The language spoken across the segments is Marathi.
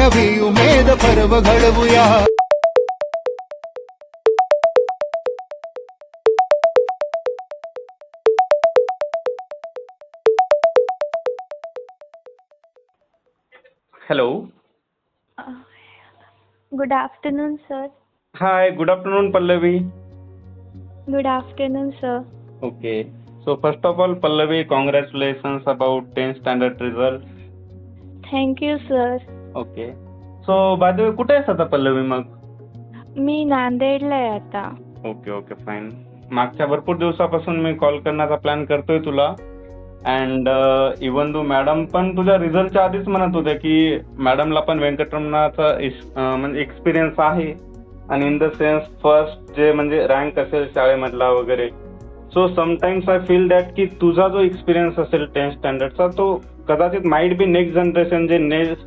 नवी उमेद पर्व घडवूया. Hello. Good afternoon, sir. Hi, good afternoon, Pallavi. Good afternoon, sir. Okay. So first of all, Pallavi, congratulations about 10th standard result. Thank you, sir. Okay. So by the way, कुठे आहेस आता पल्लवी मग? मी नांदेडला आहे आता. Okay fine. मागच्या भरपूर दिवसापासून मी कॉल करण्याचा प्लॅन करतोय तुला. अँड इवन दो मॅडम पण तुझ्या रिझल्टच्या आधीच म्हणत होत्या की मॅडमला पण व्यंकटरमणाचा म्हणजे एक्सपिरियन्स आहे आणि इन द सेन्स फर्स्ट जे म्हणजे रँक असेल शाळेमधला वगैरे. So sometimes I feel that की तुझा जो एक्सपिरियन्स असेल 10th स्टँडर्डचा तो कदाचित माइट बी नेक्स्ट जनरेशन जे नेक्स्ट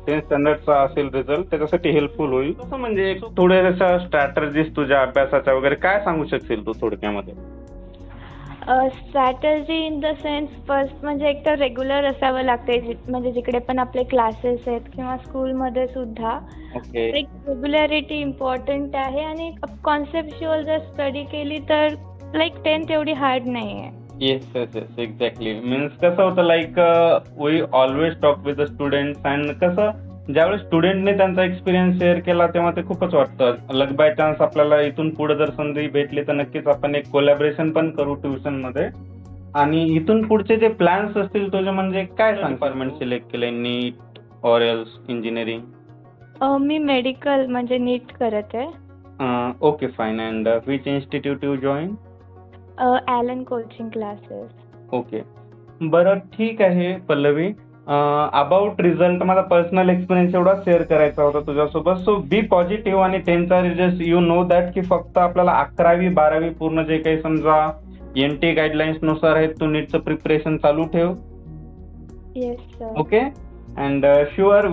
10th स्टँडर्डचा असेल रिझल्ट त्याच्यासाठी हेल्पफुल होईल. तसं म्हणजे थोड्याशा स्ट्रॅटर्जीज तुझ्या अभ्यासाच्या वगैरे काय सांगू शकशील तू थोडक्यामध्ये? Strategy in the sense first म्हणजे एक तर रेग्युलर असावं लागते म्हणजे जिकडे पण आपले क्लासेस आहेत किंवा स्कूलमध्ये सुद्धा ओके. एक रेग्युलॅरिटी इम्पॉर्टंट आहे आणि कॉन्सेप्च्युअल जर स्टडी केली तर लाईक 10th एवढी हार्ड नाही आहे. Yes exactly. मीन्स कसं होतं like we always talk with the students and कसं ज्यावेळेस स्टुडंटने त्यांचा एक्सपिरियन्स शेअर केला तेव्हा ते खूपच वाटतं लक बाय चान्स आपल्याला इथून पुढे जर संधी भेटली तर नक्कीच आपण एक कोलॅबरेशन पण करू ट्युशनमध्ये. आणि इथून पुढचे जे प्लॅन्स असतील तुझे म्हणजे काय डिपार्टमेंट सिलेक्ट केलंय, नीट ऑर एल्स इंजिनिअरिंग? मी मेडिकल म्हणजे नीट करत आहे. Okay fine. And which institute you join? Allen coaching classes. Okay. बरं ठीक आहे पल्लवी. अबाउट रिझल्ट माझा पर्सनल एक्सपिरियन्स एवढा शेअर करायचा होता तुझ्यासोबत. सो बी पॉझिटिव्ह आणि 10th result you know that की फक्त आपल्याला 11वी 12वी पूर्ण जे काही समजा NT गाईडलाईन्स नुसार आहेत तू नीटचं प्रिपरेशन चालू ठेव. Yes sir. Okay. And sure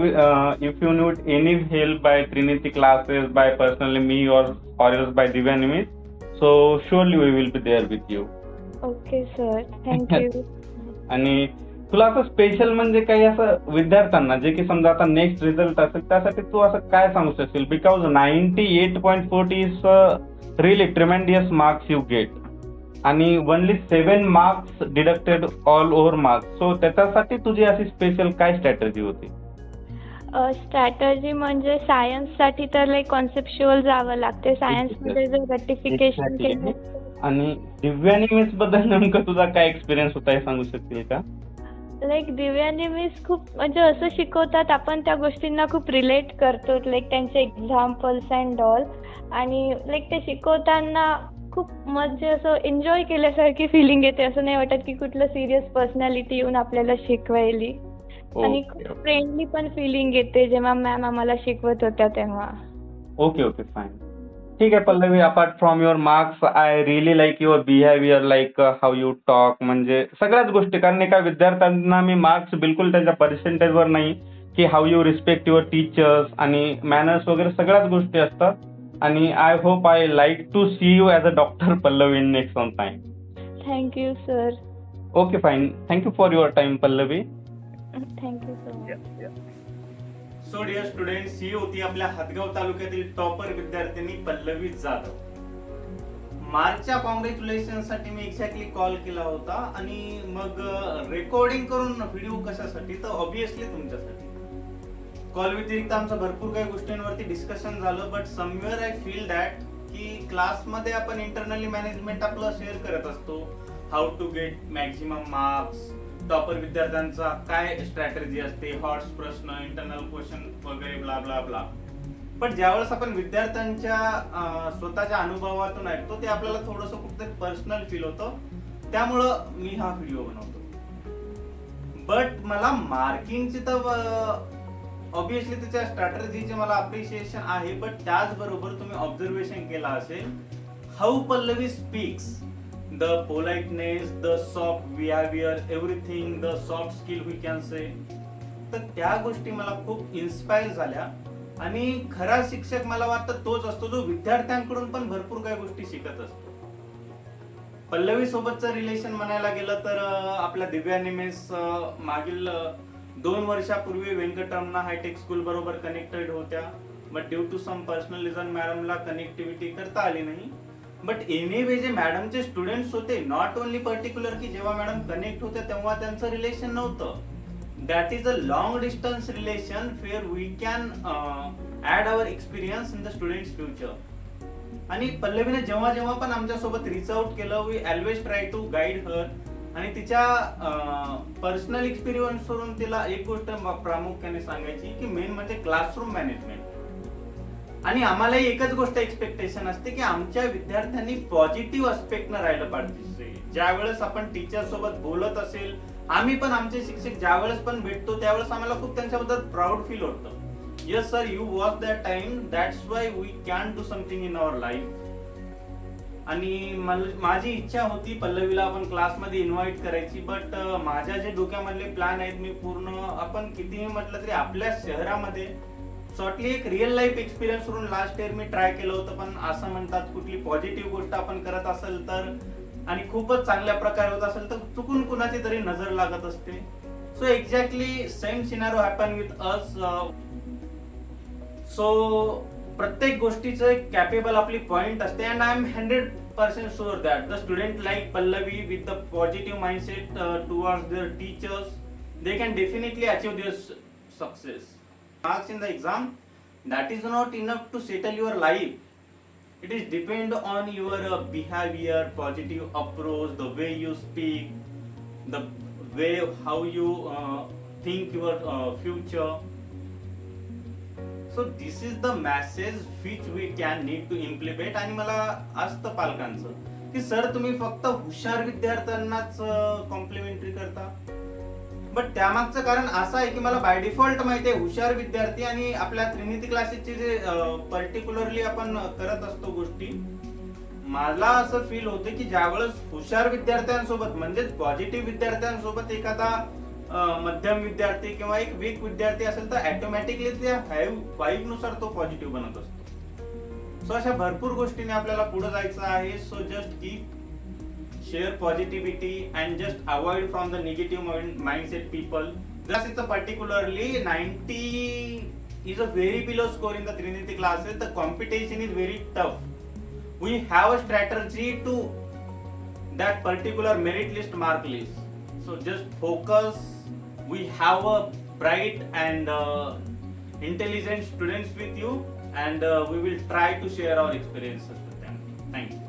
if you need any help by Trinity classes by personally me or else by Divya Nimit so surely we will be there with you. Okay sir. Thank you. आणि तुला असं स्पेशल म्हणजे काही असं विद्यार्थ्यांना जे की समजा आता नेक्स्ट रिझल्ट असेल त्यासाठी तू असं काय सांगू शकशील? Because 98.40 is really tremendous marks you get आणि only 7 marks deducted all over marks. So त्याच्यासाठी तुझी अशी स्पेशल काय स्ट्रॅटेजी होती? स्ट्रॅटर्जी म्हणजे सायन्ससाठी तर लाईक कॉन्सेप्च्युअल जावं लागते. सायन्समध्ये जर रेक्टिफिकेशन केलं. आणि दिव्यानी मिस बद्दल नेमकं तुझा काय एक्सपिरियन्स होता हे सांगू शकतील का? लाईक दिव्यानी मिस खूप म्हणजे असं शिकवतात आपण त्या गोष्टींना खूप रिलेट करतो लाईक त्यांचे एक्झाम्पल्स अँड ऑल आणि लाईक ते शिकवताना खूप म्हणजे असं एन्जॉय केल्यासारखी फिलिंग येते. असं नाही वाटत की कुठलं सिरियस पर्सनॅलिटी येऊन आपल्याला शिकवायली आणि खूप फ्रेंडली पण फिलिंग येते जेव्हा मॅम आम्हाला शिकवत होत्या तेव्हा. Okay fine. ठीक आहे Pallavi. Apart from your marks I really like your behaviour like how you talk म्हणजे सगळ्याच गोष्टी. कारण एका विद्यार्थ्यांना मी मार्क्स बिलकुल त्यांच्या पर्सेंटेजवर नाही की how you respect your teachers आणि मॅनर्स वगैरे सगळ्याच गोष्टी असतात. आणि I hope I like to see you as a doctor Pallavi in next on time. Thank you sir. Okay fine. Thank you for your time Pallavi. Thank you so much. So dear students, ही होती आपल्या हदगाव तालुक्यातील टॉपर विद्यार्थिनी पल्लवी जाधव. मार्चच्या कॉंग्रॅच्युलेशनसाठी मी एक्झॅक्टली कॉल केला होता आणि मग रेकॉर्डिंग करून व्हिडिओ कशासाठी तर ऑब्विसली तुमच्यासाठी. कॉल व्यतिरिक्त आमचं भरपूर काही गोष्टींवरती डिस्कशन झालं. But somewhere I feel that की क्लासमध्ये आपण इंटरनली मॅनेजमेंट आपलं शेअर करत असतो. How to get maximum marks, topper विद्यार्थ्यांचा काय स्ट्रॅटेजी असते, हॉट्स प्रश्न, इंटरनल क्वेश्चन वगैरे ब्ला ब्ला ब्ला. पण ज्यावेळेस आपण विद्यार्थ्यांच्या स्वतःच्या अनुभवातून ऐकतो ते आपल्याला थोडंसं कुठेतरी पर्सनल फील होतं. त्यामुळं मी हा व्हिडिओ बनवतो. बट मला मार्किंगची तर ऑब्विसली त्याच्या स्ट्रॅटेजीचे मला अप्रिशिएशन आहे. बट त्याचबरोबर तुम्ही ऑब्झर्वेशन केला असेल how Pallavi speaks, the politeness, the soft behavior, everything, the soft skill we can say. तर त्या गोष्टी मला खूप इन्स्पायर झाल्या आणि खरा शिक्षक मला वाटतं तोच असतो जो विद्यार्थ्यांकडून पण भरपूर काही गोष्टी शिकत असतो. पल्लवी सोबतचं रिलेशन म्हणायला गेलं तर आपल्या दिव्या निमेश मागील 2 वर्षापूर्वी व्यंकटरमणा हायटेक स्कूल बरोबर कनेक्टेड होत्या, but due to some personal reason मॅडमला कनेक्टिव्हिटी करता आली नाही. बट एनिवे जे मॅडमचे स्टुडंट्स होते, नॉट ओनली पर्टिक्युलर की जेव्हा मॅडम कनेक्ट होते तेव्हा त्यांचं रिलेशन नव्हतं. That is a long distance relation where we can add our experience in the students future. आणि पल्लवीने जेव्हा जेव्हा पण आमच्या सोबत रीच आउट केलं, we always try to guide हर. आणि तिच्या पर्सनल एक्सपिरियन्स वरून तिला एक गोष्ट प्रामुख्याने सांगायची की मेन म्हणजे क्लासरूम मॅनेजमेंट. आणि आम्हाला एकच गोष्ट एक्सपेक्टेशन असते की आमच्या विद्यार्थ्यांनी पॉझिटिव्ह अस्पेक्टनं राहिलं पाहिजे. ज्यावेळेस आपण टीचर सोबत बोलत असेल, आम्ही पण आमचे शिक्षक ज्यावेळेस पण भेटतो त्यावेळेस आम्हाला खूप त्यांच्याबद्दल प्राऊड फील होतं. Yes sir, you watch that time, that's why we can do something in our life. आणि माझी इच्छा होती पल्लवीला आपण क्लासमध्ये इन्व्हाइट करायची, बट माझ्या जे डोक्यामधले प्लॅन आहेत मी पूर्ण, आपण कितीही म्हटलं तरी आपल्या शहरामध्ये शॉर्टली एक रिअल लाईफ एक्सपिरियन्स वरून लास्ट इयर मी ट्राय केलं होतं. पण असं म्हणतात कुठली पॉझिटिव्ह गोष्ट आपण करत असेल तर आणि खूपच चांगल्या प्रकारे होत असेल तर चुकून कुणाची तरी नजर लागत असते. So exactly same scenario happen with us. So प्रत्येक गोष्टीचं एक कॅपेबल आपली पॉइंट असते. And I am 100% sure that the student like Pallavi with the positive mindset towards their teachers, they can definitely achieve their success. Marks in the exam, that is not enough to settle your life. It is depend on your behavior, positive approach, the way you speak, the way how you think your future. So this is the message which we can need to implement. आणि मला असतं पालकांचं की सर तुम्ही फक्त हुशार विद्यार्थ्यांनाच कॉम्प्लिमेंटरी करता. बट त्यामागचं कारण असं आहे की मला बाय डिफॉल्ट माहिती आहे हुशार विद्यार्थी आणि आपल्या त्रिनिती क्लासेसचे जे पर्टिक्युलरली आपण करत असतो गोष्टी, मला असं फील होते की ज्यावेळेस हुशार विद्यार्थ्यांसोबत म्हणजेच पॉझिटिव्ह विद्यार्थ्यांसोबत एखादा मध्यम विद्यार्थी किंवा एक वीक विद्यार्थी असेल तर ऑटोमॅटिकली त्या वाईब नुसार तो पॉझिटिव्ह बनत असतो. सो अशा भरपूर गोष्टीने आपल्याला पुढे जायचं आहे. So just keep share positivity and just avoid from the negative mindset people. Just it's a particularly 90 is a very below score in the Trinity classes. The competition is very tough. We have a strategy to that particular merit list, mark list. So just focus. We have a bright and intelligent students with you, and we will try to share our experiences with them. Thank you.